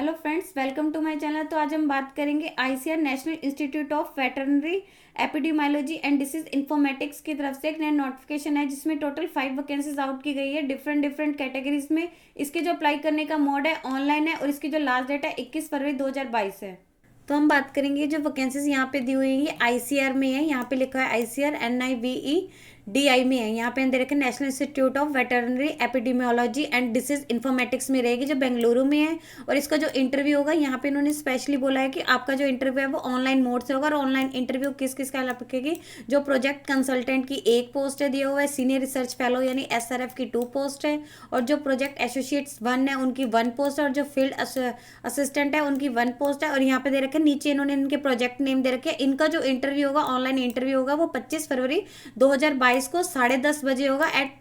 Hello friends, welcome to my channel. तो आज हम बात करेंगे ICR National Institute of Veterinary Epidemiology and Disease Informatics की तरफ से एक नया नोटिफिकेशन है जिसमें टोटल 5 वैकेंसीज आउट की गई है डिफरेंट डिफरेंट कैटेगरीज में। इसके जो अप्लाई करने का मोड है ऑनलाइन है और इसकी जो लास्ट डेट है 21 फरवरी 2022 है। तो हम बात करेंगे जो वैकेंसीज यहाँ पे दी हुई है ये आईसीआर में है। यहाँ पे लिखा है आईसीआर NIVEDI में है। यहाँ पे हम दे रखे national Institute of Veterinary Epidemiology and Disease informatics में रहेगी जो बेंगलुरु में है। और इसका जो इंटरव्यू होगा यहाँ पे इन्होंने स्पेशली बोला है कि आपका जो इंटरव्यू है वो ऑनलाइन मोड से होगा। और ऑनलाइन इंटरव्यू किस किस का लगेगी, जो प्रोजेक्ट कंसल्टेंट की एक पोस्ट है दिया हुआ है, सीनियर रिसर्च फेलो यानी SRF की 2 पोस्ट है, और जो प्रोजेक्ट एसोसिएट्स 1 है उनकी 1 पोस्ट है, और जो फील्ड असिस्टेंट है उनकी 1 पोस्ट है। और यहाँ पे दे रखे नीचे इन्होंने इनके प्रोजेक्ट नेम दे रखे। इनका जो इंटरव्यू होगा ऑनलाइन इंटरव्यू होगा वो 25 फरवरी 2022 को 10:30 बजे होगा at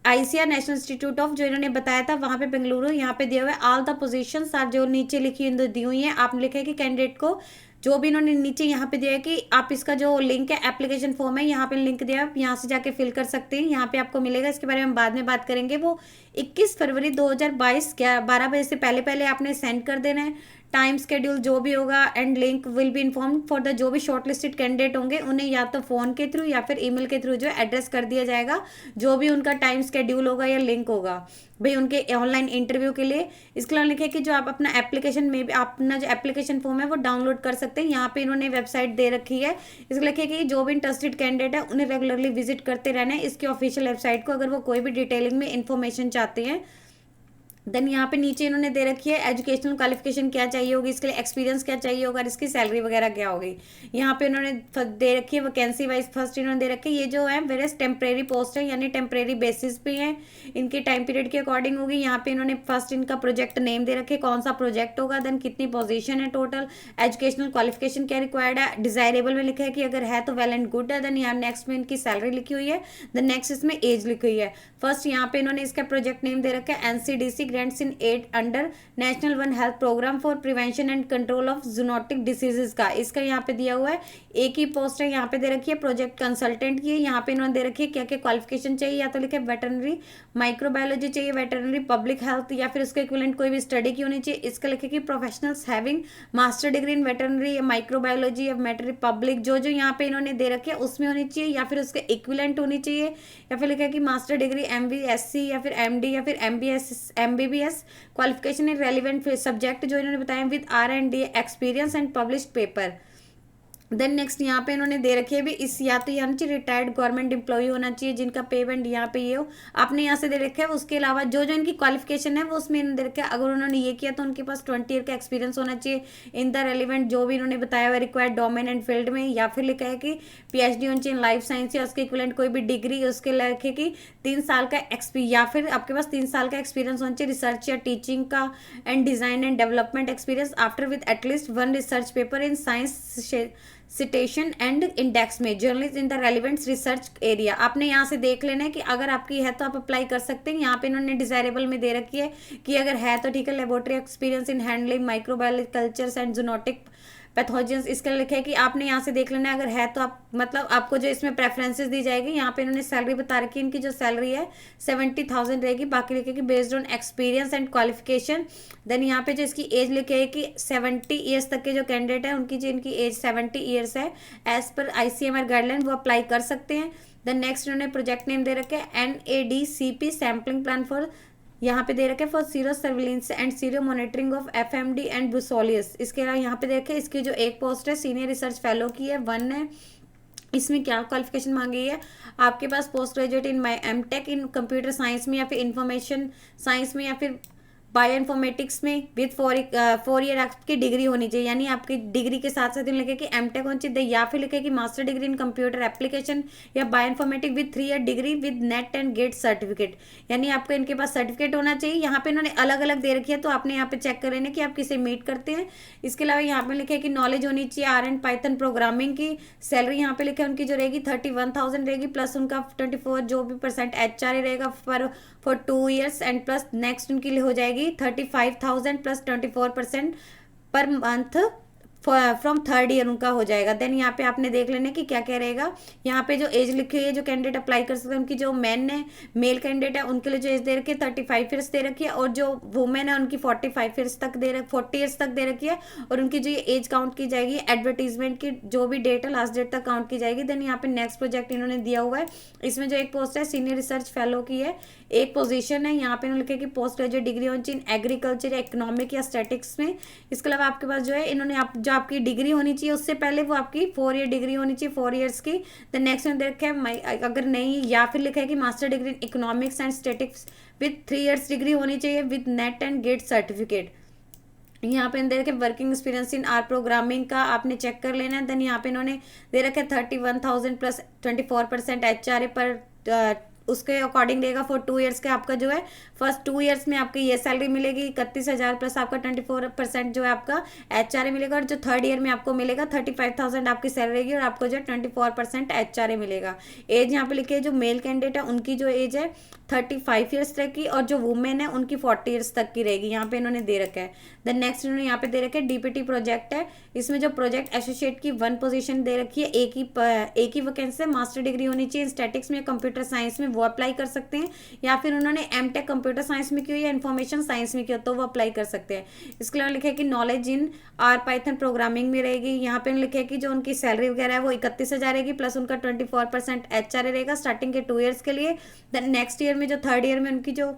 ICR National Institute of, जो इन्होंने बताया था वहां पे बेंगलुरु। यहाँ पे दिया हुआ है ऑल द पोजीशंस आर, जो नीचे लिखी दी हुई है। आप लिखे कि कैंडिडेट को जो भी इन्होंने नीचे यहाँ पे दिया है कि आप इसका जो लिंक है एप्लीकेशन फॉर्म है यहाँ पे लिंक दिया है, आप यहाँ से जाके फिल कर सकते हैं। यहाँ पे आपको मिलेगा, इसके बारे में हम बाद में बात करेंगे। वो 21 फरवरी 2022 12 बजे से पहले पहले आपने सेंड कर देना है। टाइम शेड्यूल जो भी होगा and link will be inform for the, जो भी शॉर्टलिस्टेड कैंडिडेट होंगे उन्हें या तो फोन के थ्रू या फिर ईमेल के थ्रू जो एड्रेस कर दिया जाएगा, जो भी उनका टाइम शेड्यूल होगा या लिंक होगा भाई उनके ऑनलाइन इंटरव्यू के लिए। इसके अलावा लिखे कि जो आप अपना एप्लीकेशन में भी अपना जो एप्लीकेशन फॉर्म है वो डाउनलोड कर सकते हैं। यहाँ पे इन्होंने वेबसाइट दे रखी है। इसके लिखे कि जो भी इंटरेस्टेड कैंडिडेट है उन्हें रेगुलरली विजिट करते रहना है इसकी ऑफिशियल वेबसाइट को, अगर वो कोई भी डिटेलिंग में इंफॉर्मेशन चाहते हैं। देन यहाँ पे नीचे इन्होंने दे रखी है एजुकेशनल क्वालिफिकेशन क्या चाहिए होगी, इसके लिए एक्सपीरियंस क्या चाहिए होगा, और इसकी सैलरी वगैरह क्या होगी। यहाँ पे इन्होंने दे रखी है वैकेंसी वाइज। फर्स्ट इन्होंने दे रखी है ये जो है वेरियस टेम्परेरी पोस्ट है यानी टेम्परेरी बेसिस पे है, इनके टाइम पीरियड के अकॉर्डिंग होगी। यहाँ पे इन्होंने फर्स्ट इनका प्रोजेक्ट नेम दे रखे, कौन सा प्रोजेक्ट होगा, देन कितनी पोजीशन है, टोटल एजुकेशनल क्वालिफिकेशन क्या रिक्वायर्ड है, डिजायरेबल में लिखा है कि अगर है तो वेल एंड गुड है। देन यहाँ नेक्स्ट में इनकी सैलरी लिखी हुई है, देन नेक्स्ट इसमें एज लिखी हुई है। फर्स्ट यहाँ पे इन्होंने इसका प्रोजेक्ट नेम दे रखा है NCDC grants in aid under National One Health Programme for Prevention and Control of Zoonotic Diseases का। इसका यहाँ पे दिया हुआ है एक ही पोस्ट है यहाँ पे दे रखी है प्रोजेक्ट कंसल्टेंट की। यहाँ पे इन्होंने दे रखी है क्या क्या क्वालिफिकेशन चाहिए, या तो लिखे वेटरनरी माइक्रोबायोलॉजी चाहिए, वेटरनरी पब्लिक हेल्थ, या फिर उसके इक्विवेलेंट कोई भी स्टडी की होनी चाहिए। इसका लिखे कि प्रोफेशनल्स हैविंग मास्टर डिग्री इन वेटरनरी या माइक्रोबायोलॉजी या वेटरनरी पब्लिक, जो जो यहाँ पे इन्होंने दे रखे उसमें होनी चाहिए, या फिर उसके इक्विवेलेंट होनी चाहिए। या फिर लिखा है कि मास्टर डिग्री MVSC या फिर MD या फिर MBBS qualification in relevant subject जो इन्होंने बताया with R&D experience and published paper. Then next यहाँ पे इन्होंने दे रखी है भी इस, या तो यहाँ चाहिए रिटायर्ड गवर्नमेंट एम्प्लॉय होना चाहिए जिनका पेमेंट यहाँ पे ये हो, आपने यहाँ से दे रखा है। उसके अलावा जो जो इनकी क्वालिफिकेशन है वो उसमें इन्होंने दे रखा है। अगर उन्होंने ये किया तो उनके पास 20 ईयर का एक्सपीरियंस होना चाहिए इन द रेलिवेंट, जो भी इन्होंने बताया हुआ रिक्वायर्ड डोमेन एंड फील्ड में। या फिर लिखा है कि PhD होनी चाहिए लाइफ साइंस या उसके इक्विवेलेंट कोई भी डिग्री, उसके लिखे कि 3 साल का या फिर आपके पास 3 साल का एक्सपीरियंस होना चाहिए रिसर्च या टीचिंग का and design and development experience after with at least 1 research paper in science citation and index में journalist in the relevant research area. आपने यहाँ से देख लेना है कि अगर आपकी है तो आप अप्लाई कर सकते हैं। यहाँ पे इन्होंने डिजायरेबल में दे रखी है कि अगर है तो ठीक है, laboratory experience in handling microbiology cultures and zoonotic pathogens. इसका लिखा है कि आपने यहाँ से देख लेना है, अगर है तो आप मतलब आपको जो इसमें प्रेफरेंसेस दी जाएगी। यहाँ पे इन्होंने सैलरी बता रखी है, इनकी जो सैलरी है 70,000 रहेगी। बाकी लिखे कि based on experience and qualification. Then यहाँ पे जो इसकी एज लिखे है कि 70 ईयर्स तक के जो कैंडिडेट है उनकी जो इनकी एज 70 ईयर्स है एज पर ICMR गाइडलाइन, वो अप्लाई कर सकते हैं। देन नेक्स्ट इन्होंने प्रोजेक्ट नेम दे रखे है NADCP सैम्पलिंग प्लान फॉर, यहाँ पे दे रखे for sero surveillance and sero monitoring of FMD and brucellosis. इसके अलावा यहाँ पे देखे इसकी जो एक पोस्ट है सीनियर रिसर्च फेलो की है 1 है। इसमें क्या क्वालिफिकेशन मांगी है, आपके पास post graduate in MTech in computer science में या फिर इंफॉर्मेशन साइंस में या फिर बायो इन्फॉर्मेटिक्स में विद 4 ईयर आपकी डिग्री होनी चाहिए, यानी आपकी डिग्री के साथ साथ लिखे कि MTech होनी चाहिए। या फिर लिखे कि master degree in computer application या bio informatic with 3 year degree with NET and GATE certificate, यानी आपको इनके पास सर्टिफिकेट होना चाहिए। यहाँ पे इन्होंने अलग अलग दे रखी है तो आपने यहाँ पे चेक कर लेना कि आप किसे मीट करते हैं। इसके अलावा यहाँ पे लिखे कि नॉलेज होनी चाहिए R एंड पाइथन प्रोग्रामिंग की। सैलरी यहाँ पे लिखे उनकी जो रहेगी 31,000 रहेगी, प्लस उनका 24 जो भी % HR रहेगा for 2 years and plus next उनके लिए हो जाएगी 35,000 plus 24% per month from third year उनका हो जाएगा। देन यहाँ पे आपने देख लेना कि क्या क्या रहेगा। यहाँ पे जो एज लिखी हुई है जो कैंडिडेट अप्लाई कर सकते हैं उनकी, जो मैन है मेल कैंडिडेट है उनके लिए जो एज दे रखी है 35 ईयर्स दे रखी है, और जो वुमेन है उनकी 45 ईयर्स तक 40 ईयर्स तक दे रखी है, और उनकी जो ये एज काउंट की जाएगी एडवर्टीजमेंट की जो भी डेट है लास्ट डेट तक काउंट की जाएगी। देन यहाँ पे नेक्स्ट प्रोजेक्ट इन्होंने दिया हुआ है, इसमें जो एक पोस्ट है सीनियर रिसर्च फेलो की है, एक पोजीशन है। यहाँ पे इन्होंने लिखा कि पोस्ट ग्रेजुएट डिग्री होनी चाहिए एग्रीकल्चर या इकोनॉमिक या स्टैटिक्स में। इसके अलावा आपके पास जो है इन्होंने जो आपकी डिग्री होनी चाहिए उससे पहले वो आपकी 4 ईयर डिग्री होनी चाहिए, 4 ईयर्स की। द नेक्स्ट में देखा है अगर नहीं, या फिर लिखा है कि master degree in economics and statics with 3 years degree होनी चाहिए with NET and GATE certificate. यहाँ पे दे रखे working experience in R programming का आपने चेक कर लेना है। देन यहाँ पे इन्होंने दे रखे 31,000 प्लस 24% HRA पर उसके अकॉर्डिंग रहेगा फॉर 2 ईयर्स के। आपका जो है फर्स्ट 2 ईयर्स में आपकी ये सैलरी मिलेगी 31,000 प्लस आपका 24% जो है आपका HRA मिलेगा, और जो थर्ड ईयर में आपको मिलेगा 35,000 आपकी सैलरी रहेगी, और आपको जो है 24% HRA मिलेगा। एज यहाँ पे लिखी है जो मेल कैंडिडेट है उनकी जो एज है 35 ईयर्स तक की, और जो वुमेन है उनकी 40 ईयर्स तक की रहेगी, यहाँ पे इन्होंने दे रखा है। देन नेक्स्ट इन्होंने यहाँ पे दे रखा है DPT प्रोजेक्ट है, इसमें जो प्रोजेक्ट एसोसिएट की 1 पोजीशन दे रखी है, एक ही वैकेंसी है, मास्टर डिग्री होनी चाहिए स्टैटिक्स में कंप्यूटर साइंस में, वो अप्लाई कर सकते हैं, या फिर उन्होंने एमटेक कंप्यूटर साइंस में की हो या इन्फॉर्मेशन साइंस में की हो तो वो अप्लाई कर सकते हैं। इसके अलावा लिखा है कि knowledge in are Python programming में रहेगी। यहाँ पे लिखा है कि जो उनकी सैलरी वगैरह है वो 31,000 रहेगी, प्लस उनका 24% HRA रहेगा स्टार्टिंग के 2 ईयर्स के लिए। देन नेक्स्ट ईयर में जो थर्ड ईयर में उनकी जो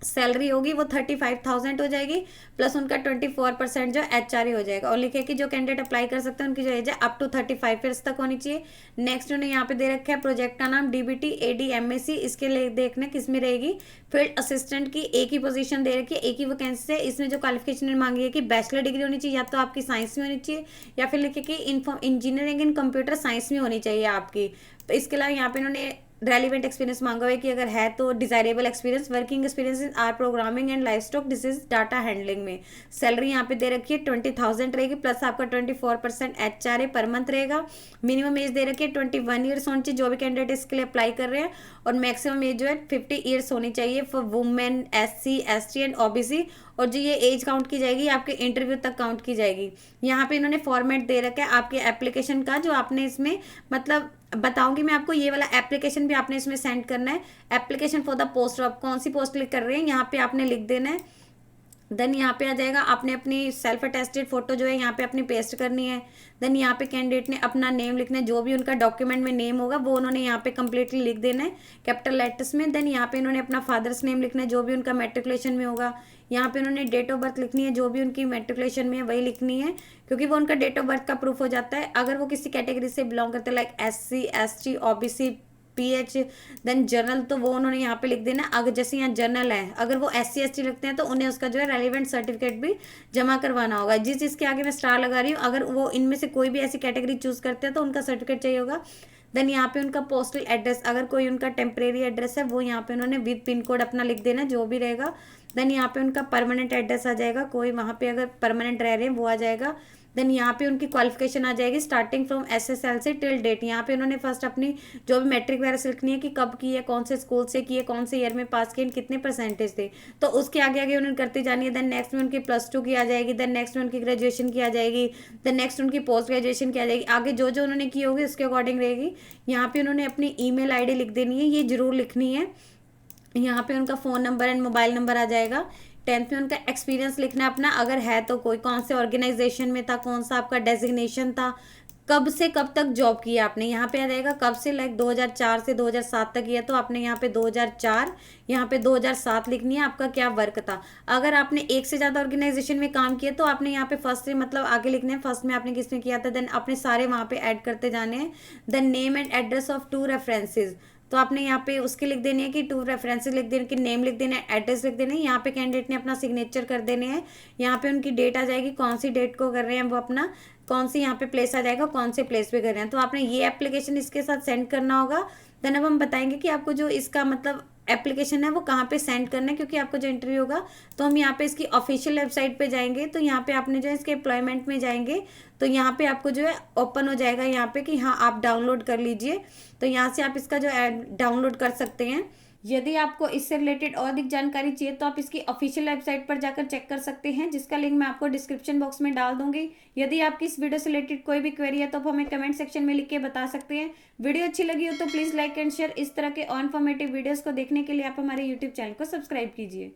सैलरी होगी वो 35,000 हो जाएगी, प्लस उनका 24% जो HRA हो जाएगा। और लिखे कि जो कैंडिडेट अप्लाई कर सकते हैं उनकी जो एज है अप टू 35 ईयर्स तक होनी चाहिए। नेक्स्ट उन्होंने यहाँ पे दे रखा है प्रोजेक्ट का नाम DBT ADMAC, इसके लिए देखने किस में रहेगी, फील्ड असिस्टेंट की एक ही पोजीशन दे रखी है, एक ही वैकेंसी है। इसमें जो क्वालिफिकेशन मांगी है कि बैचलर डिग्री होनी चाहिए, या तो आपकी साइंस में होनी चाहिए, या फिर लिखे कि इंजीनियरिंग इन कंप्यूटर साइंस में होनी चाहिए आपकी। तो इसके अलावा यहाँ पे इन्होंने रेलिवेंट एक्सपीरियंस मांगा हुआ है कि अगर है तो desirable experience, working experience in R programming and life stock disease data handling में। सैलरी यहाँ पे दे रखी है 20,000 रहेगी, प्लस आपका 24% HRA पर मंथ रहेगा। मिनिमम एज दे रखी है 21 ईयर्स होनी चाहिए जो भी कैंडिडेट इसके लिए अप्लाई कर रहे हैं, और मैक्सिमम एज जो है 50 ईयर्स होनी चाहिए for women SC ST and OBC। और जो ये एज काउंट की जाएगी आपके इंटरव्यू तक काउंट की जाएगी। यहाँ पे इन्होंने फॉर्मेट दे रखा है आपके एप्लीकेशन का, जो आपने इसमें मतलब बताऊंगी मैं आपको, ये वाला एप्लीकेशन भी आपने इसमें सेंड करना है। एप्लीकेशन फॉर द पोस्ट, आप कौन सी पोस्ट क्लिक कर रहे हैं यहाँ पे आपने लिख देना है। देन यहाँ पे आ जाएगा आपने अपनी सेल्फ अटेस्टेड फोटो जो है यहाँ पे अपनी पेस्ट करनी है। देन यहाँ पे कैंडिडेट ने अपना नेम लिखना है, जो भी उनका डॉक्यूमेंट में नेम होगा वो उन्होंने यहाँ पे कंप्लीटली लिख देना है कैपिटल लेटर्स में। देन यहाँ पे इन्होंने अपना फादर्स नेम लिखना है जो भी उनका मैट्रिकुलेशन में होगा। यहाँ पे उन्होंने डेट ऑफ बर्थ लिखनी है, जो भी उनकी मैट्रिकुलेशन में है वही लिखनी है, क्योंकि वो उनका डेट ऑफ बर्थ का प्रूफ हो जाता है। अगर वो किसी कैटेगरी से बिलोंग करते हैं like SC ST OBC PH then general, तो वो उन्होंने यहाँ पे लिख देना। अगर जैसे यहाँ जनरल है, अगर वो SC ST लिखते हैं तो उन्हें उसका जो है रेलिवेंट सर्टिफिकेट भी जमा करवाना होगा। जिस जिसके आगे मैं स्टार लगा रही हूँ, अगर वो इनमें से कोई भी ऐसी कैटेगरी चूज करते हैं तो उनका सर्टिफिकेट चाहिए होगा। देन यहाँ पे उनका पोस्टल एड्रेस, अगर कोई उनका टेम्परेरी एड्रेस है वो यहाँ पे उन्होंने विद पिन कोड अपना लिख देना जो भी रहेगा। देन यहाँ पे उनका परमानेंट एड्रेस आ जाएगा, कोई वहाँ पे अगर परमानेंट रह रहे हैं वो आ जाएगा। देन यहाँ पे उनकी क्वालिफिकेशन आ जाएगी starting from SSLC till date. यहाँ पे उन्होंने फर्स्ट अपनी जो भी मैट्रिक वगैरह से लिखनी है कि कब की है, कौन से स्कूल से की है, कौन से ईयर में पास किए, कितने परसेंटेज थे, तो उसके आगे आगे उन्होंने करती जानी है। देन नेक्स्ट में उनकी +2 की आ जाएगी, देन नेक्स्ट में उनकी ग्रेजुएशन की आ जाएगी, देन नेक्स्ट उनकी पोस्ट ग्रेजुएशन की आ जाएगी। आगे जो जो उन्होंने की होगी उसके अकॉर्डिंग रहेगी। यहाँ पे उन्होंने अपनी email ID लिख देनी है, ये जरूर लिखनी है। यहाँ पे उनका phone number and mobile number आ जाएगा। 10th में उनका एक्सपीरियंस लिखना है अपना, अगर है तो कोई कौन से ऑर्गेनाइजेशन में था, कौन सा आपका डेजिग्नेशन था, कब से कब तक जॉब किया आपने। यहाँ पे आ जाएगा कब से, लाइक 2004 से 2007 तक किया तो आपने यहाँ पे 2004, यहाँ पे 2007 लिखनी है आपका क्या वर्क था। अगर आपने एक से ज़्यादा ऑर्गेनाइजेशन में काम किया तो आपने यहाँ पे फर्स्ट से मतलब आगे लिखना है, फर्स्ट में आपने किस में किया था, देन आपने सारे वहाँ पे ऐड करते जाने हैं। Then name and address of 2 references, तो आपने यहाँ पे उसके लिख देनी है कि 2 रेफरेंसेस लिख देने कि नेम लिख देना है, एड्रेस लिख देना है। यहाँ पे कैंडिडेट ने अपना सिग्नेचर कर देने हैं। यहाँ पे उनकी डेट आ जाएगी, कौन सी डेट को कर रहे हैं वो अपना, कौन सी यहाँ पे प्लेस आ जाएगा, कौन से प्लेस पे कर रहे हैं। तो आपने ये एप्लीकेशन इसके साथ सेंड करना होगा। देन अब हम बताएंगे कि आपको जो इसका मतलब एप्लीकेशन है वो कहाँ पे सेंड करना है, क्योंकि आपको जो इंटरव्यू होगा तो हम यहाँ पे इसकी ऑफिशियल वेबसाइट पे जाएंगे। तो यहाँ पे आपने जो है इसके एम्प्लॉयमेंट में जाएंगे तो यहाँ पे आपको जो है ओपन हो जाएगा यहाँ पे कि हाँ आप डाउनलोड कर लीजिए। तो यहाँ से आप इसका जो डाउनलोड कर सकते हैं। यदि आपको इससे रिलेटेड और अधिक जानकारी चाहिए तो आप इसकी ऑफिशियल वेबसाइट पर जाकर चेक कर सकते हैं, जिसका लिंक मैं आपको डिस्क्रिप्शन बॉक्स में डाल दूंगी। यदि आपकी इस वीडियो से रिलेटेड कोई भी क्वेरी है तो आप हमें कमेंट सेक्शन में लिख के बता सकते हैं। वीडियो अच्छी लगी हो तो प्लीज़ लाइक एंड शेयर। इस तरह के और इन्फॉर्मेटिव वीडियोज़ को देखने के लिए आप हमारे यूट्यूब चैनल को सब्सक्राइब कीजिए।